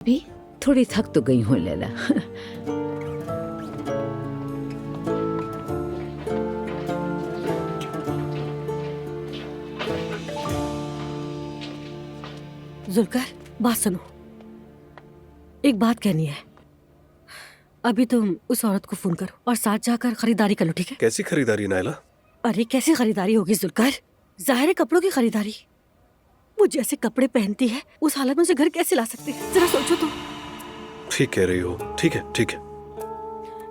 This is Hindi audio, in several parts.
भी थोड़ी थक तो गई हूँ लैला। जुल्कर, बात सुनो। एक बात कहनी है। अभी तुम उस औरत को फोन करो और साथ जाकर खरीदारी कर लो, ठीक है? कैसी खरीदारी नायला? अरे कैसी खरीदारी होगी जुल्कर? जाहिर है कपड़ों की खरीदारी। वो जैसे कपड़े पहनती है उस हालत में उसे घर कैसे ला सकती है? जरा सोचो तो। ठीक कह रही हो। ठीक है ठीक है।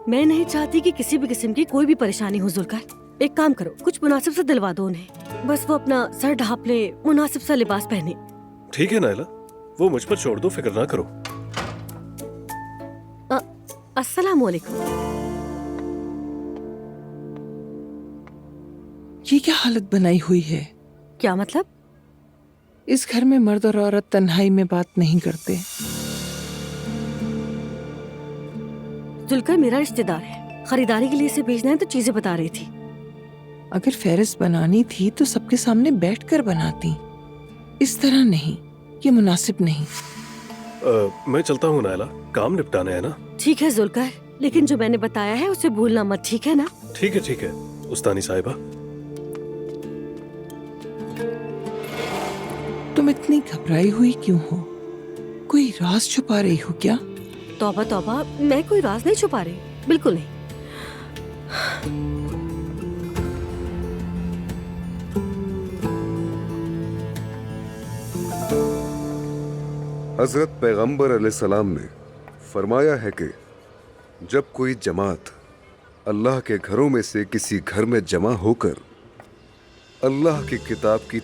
मैं नहीं चाहती कि किसी भी किस्म की कोई भी परेशानी हो जुल्कर। एक काम करो, कुछ मुनासिब सा दिलवा दो उन्हें। बस वो अपना सर ढांप ले, मुनासिब सा लिबास पहने। ठीक है नायला, वो मुझ पर छोड़ दो, फिक्र ना करो। अस्सलाम वालेकुम। ये क्या हालत बनाई हुई है? क्या मतलब? इस घर में मर्द और औरत तन्हाई में बात नहीं करते। जुल्कर मेरा रिश्तेदार है, खरीदारी के लिए इसे भेजना है तो चीजें बता रही थी। अगर फेरिस्त बनानी थी तो सबके सामने बैठकर बनाती, इस तरह नहीं। ये मुनासिब नहीं। मैं चलता हूँ नायला, काम निपटाना है ना। ठीक है जुल्कर, लेकिन जो मैंने बताया है उसे भूलना मत, ठीक है ना? ठीक है उस्तानी साहिबा। तुम इतनी घबराई हुई क्यों हो? कोई राज छुपा रही हो क्या? तौबा तौबा, मैं कोई राज नहीं छुपा रही, बिल्कुल नहीं। हजरत पैगंबर अलैहिस्सलाम ने फरमाया है कि जब कोई जमात अल्लाह के घरों में से किसी घर में जमा होकर अल्लाह की किताब की